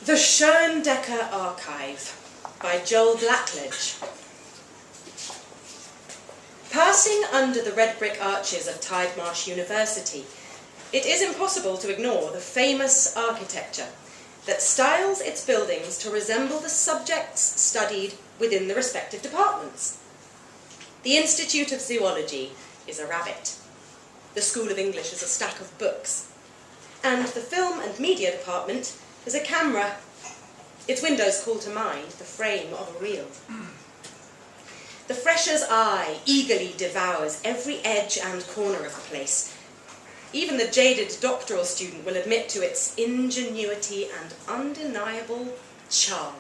The Schoendecker Archive by Joel Blackledge. Passing under the red brick arches of Tidemarsh University, it is impossible to ignore the famous architecture that styles its buildings to resemble the subjects studied within the respective departments. The Institute of Zoology is a rabbit. The School of English is a stack of books. And the Film and Media Department is a camera. Its windows call to mind the frame of a reel. The fresher's eye eagerly devours every edge and corner of the place. Even the jaded doctoral student will admit to its ingenuity and undeniable charm.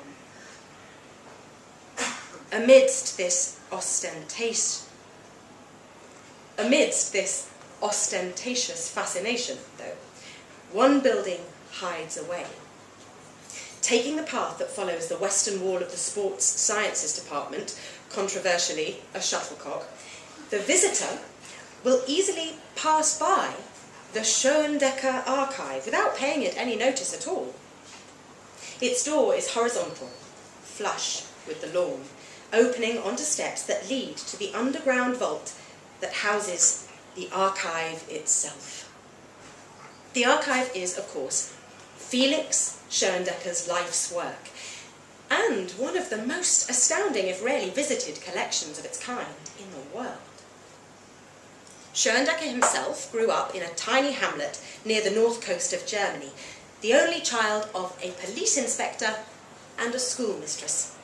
Amidst this ostentatious fascination, though, one building hides away. Taking the path that follows the western wall of the Sports Sciences Department, controversially a shuttlecock, the visitor will easily pass by the Schoendecker Archive without paying it any notice at all. Its door is horizontal, flush with the lawn, opening onto steps that lead to the underground vault that houses the archive itself. The archive is, of course, Felix Schoendecker's life's work, and one of the most astounding, if rarely visited, collections of its kind in the world. Schoendecker himself grew up in a tiny hamlet near the north coast of Germany, the only child of a police inspector and a schoolmistress.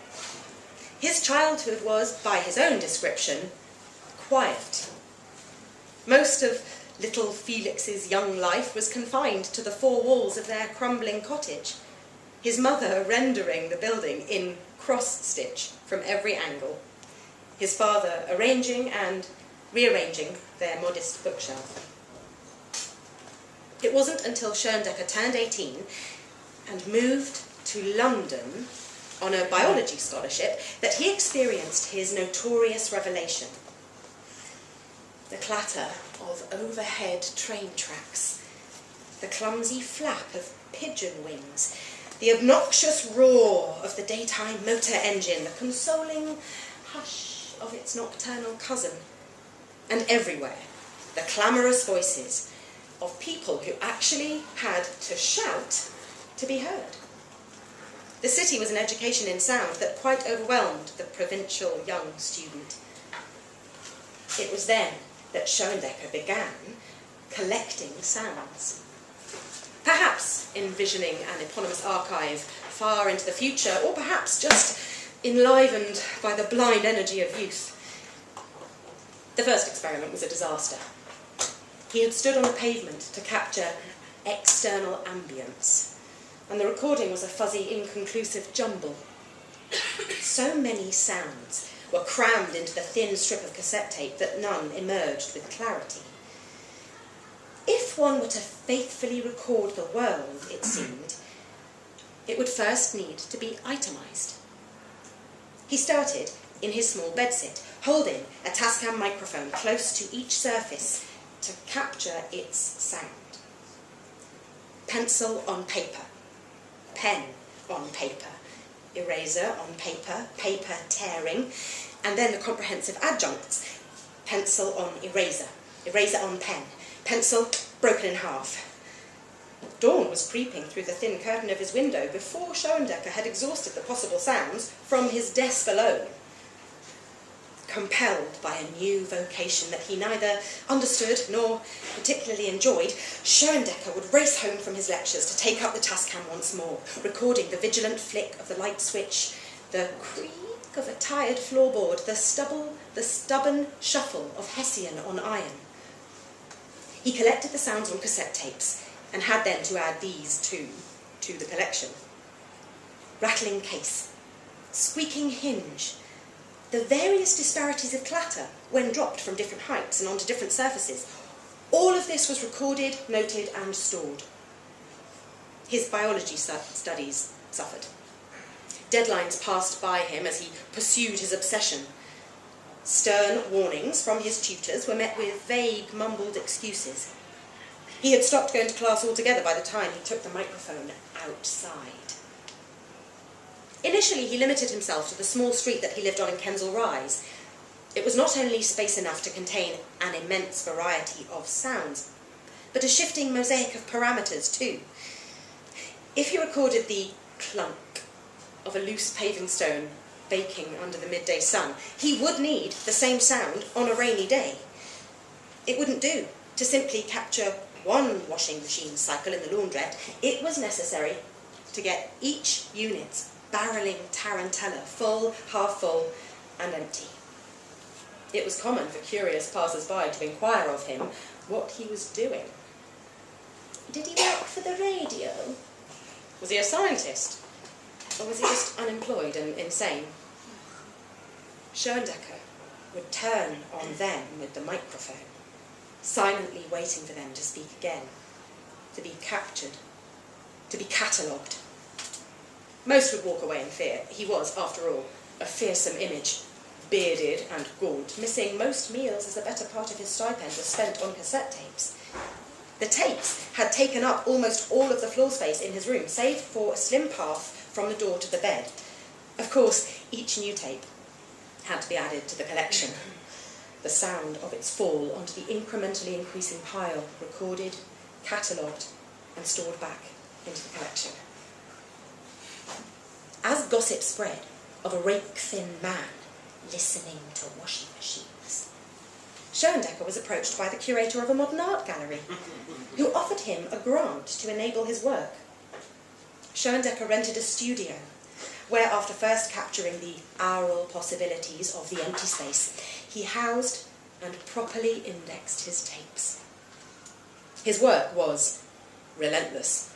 His childhood was, by his own description, quiet. Most of little Felix's young life was confined to the four walls of their crumbling cottage, his mother rendering the building in cross-stitch from every angle, his father arranging and rearranging their modest bookshelf. It wasn't until Schoendecker turned 18 and moved to London on a biology scholarship that he experienced his notorious revelation. The clatter of overhead train tracks, the clumsy flap of pigeon wings, the obnoxious roar of the daytime motor engine, the consoling hush of its nocturnal cousin, and everywhere the clamorous voices of people who actually had to shout to be heard. The city was an education in sound that quite overwhelmed the provincial young student. It was then that Schoendecker began collecting sounds. Perhaps envisioning an eponymous archive far into the future, or perhaps just enlivened by the blind energy of youth. The first experiment was a disaster. He had stood on a pavement to capture external ambience, and the recording was a fuzzy, inconclusive jumble. So many sounds were crammed into the thin strip of cassette tape that none emerged with clarity. If one were to faithfully record the world, it seemed, it would first need to be itemised. He started in his small bedsit, holding a Tascam microphone close to each surface to capture its sound. Pencil on paper, pen on paper, eraser on paper, paper tearing, and then the comprehensive adjuncts: pencil on eraser, eraser on pen, pencil broken in half. Dawn was creeping through the thin curtain of his window before Schoendecker had exhausted the possible sounds from his desk alone. Compelled by a new vocation that he neither understood nor particularly enjoyed, Schoendecker would race home from his lectures to take up the Tascam once more, recording the vigilant flick of the light switch, the creak of a tired floorboard, the stubborn shuffle of Hessian on iron. He collected the sounds on cassette tapes and had then to add these to the collection. Rattling case, squeaking hinge, the various disparities of clatter when dropped from different heights and onto different surfaces. All of this was recorded, noted, and stored. His biology studies suffered. Deadlines passed by him as he pursued his obsession. Stern warnings from his tutors were met with vague, mumbled excuses. He had stopped going to class altogether by the time he took the microphone outside. Initially, he limited himself to the small street that he lived on in Kensal Rise. It was not only space enough to contain an immense variety of sounds, but a shifting mosaic of parameters too. If he recorded the clunk of a loose paving stone baking under the midday sun, he would need the same sound on a rainy day. It wouldn't do to simply capture one washing machine cycle in the laundrette. It was necessary to get each unit's barrelling tarantella full, half full, and empty. It was common for curious passers-by to inquire of him what he was doing. Did he work for the radio? Was he a scientist? Or was he just unemployed and insane? Schoendecker would turn on them with the microphone, silently waiting for them to speak again, to be captured, to be catalogued. Most would walk away in fear. He was, after all, a fearsome image, bearded and gaunt, missing most meals as the better part of his stipend was spent on cassette tapes. The tapes had taken up almost all of the floor space in his room, save for a slim path from the door to the bed. Of course, each new tape had to be added to the collection. The sound of its fall onto the incrementally increasing pile, recorded, catalogued, and stored back into the collection. As gossip spread of a rake-thin man listening to washing machines, Schoendecker was approached by the curator of a modern art gallery, who offered him a grant to enable his work. Schoendecker rented a studio, where after first capturing the aural possibilities of the empty space, he housed and properly indexed his tapes. His work was relentless,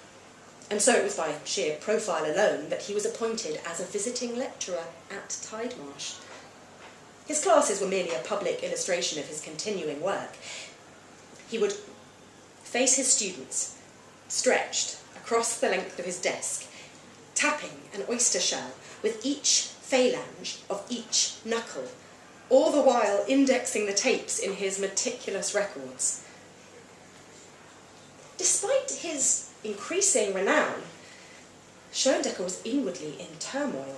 and so it was by sheer profile alone that he was appointed as a visiting lecturer at Tidemarsh. His classes were merely a public illustration of his continuing work. He would face his students, stretched across the length of his desk, tapping an oyster shell with each phalange of each knuckle, all the while indexing the tapes in his meticulous records. Despite his increasing renown, Schoendecker was inwardly in turmoil.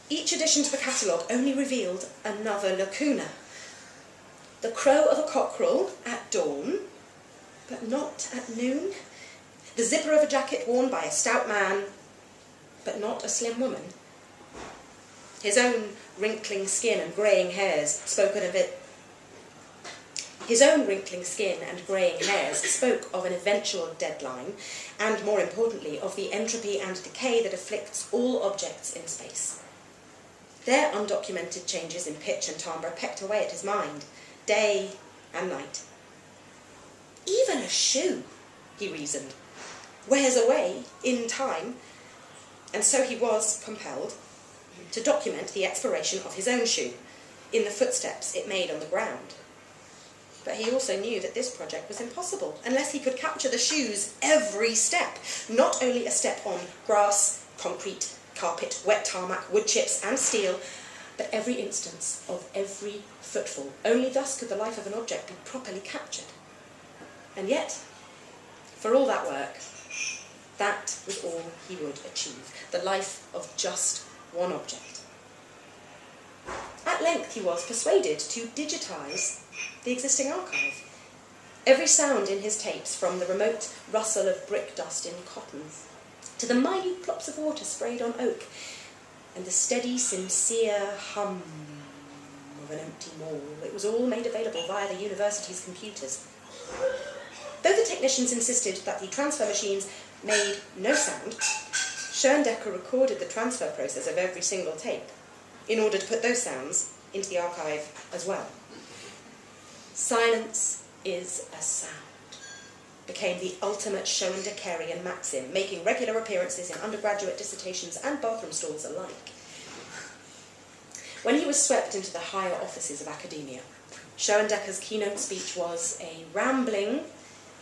Each addition to the catalogue only revealed another lacuna. The crow of a cockerel at dawn, but not at noon. The zipper of a jacket worn by a stout man, but not a slim woman. His own wrinkling skin and greying hairs spoke of it. His own wrinkling skin and greying hairs spoke of an eventual deadline, and more importantly, of the entropy and decay that afflicts all objects in space. Their undocumented changes in pitch and timbre pecked away at his mind, day and night. Even a shoe, he reasoned, wears away in time, and so he was compelled to document the expiration of his own shoe in the footsteps it made on the ground. But he also knew that this project was impossible unless he could capture the shoe's every step, not only a step on grass, concrete, carpet, wet tarmac, wood chips and steel, but every instance of every footfall. Only thus could the life of an object be properly captured. And yet, for all that work, that was all he would achieve, the life of just one object. At length he was persuaded to digitise the existing archive. Every sound in his tapes, from the remote rustle of brick dust in cotton to the minute plops of water sprayed on oak, and the steady, sincere hum of an empty wall, it was all made available via the university's computers. Though the technicians insisted that the transfer machines made no sound, Schoendecker recorded the transfer process of every single tape in order to put those sounds into the archive as well. Silence is a sound became the ultimate Schoendeckerian maxim, making regular appearances in undergraduate dissertations and bathroom stalls alike. When he was swept into the higher offices of academia, Schoendecker's keynote speech was a rambling,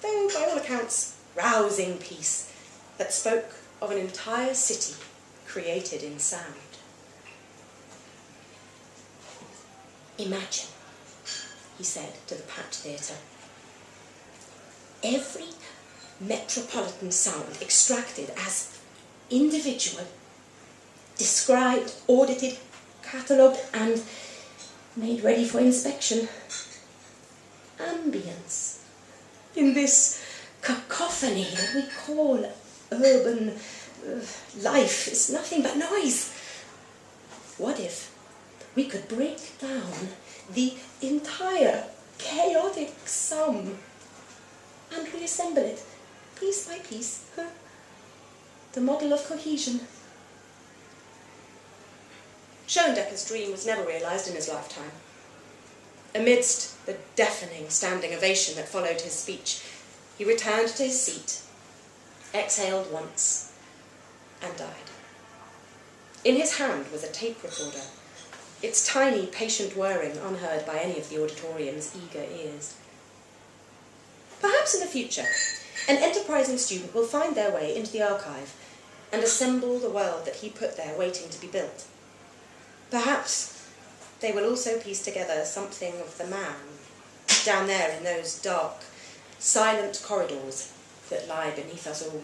though by all accounts rousing piece that spoke of an entire city created in sound. Imagine, he said to the packed theatre, every metropolitan sound extracted as individual, described, audited, catalogued, and made ready for inspection. Ambience. In this cacophony that we call urban life is nothing but noise. What if we could break down the entire chaotic sum and reassemble it piece by piece? The model of cohesion. Schoendecker's dream was never realised in his lifetime. Amidst the deafening standing ovation that followed his speech, he returned to his seat, exhaled once, and died. In his hand was a tape recorder, its tiny, patient whirring unheard by any of the auditorium's eager ears. Perhaps in the future, an enterprising student will find their way into the archive and assemble the world that he put there waiting to be built. Perhaps they will also piece together something of the man down there in those dark, silent corridors that lie beneath us all.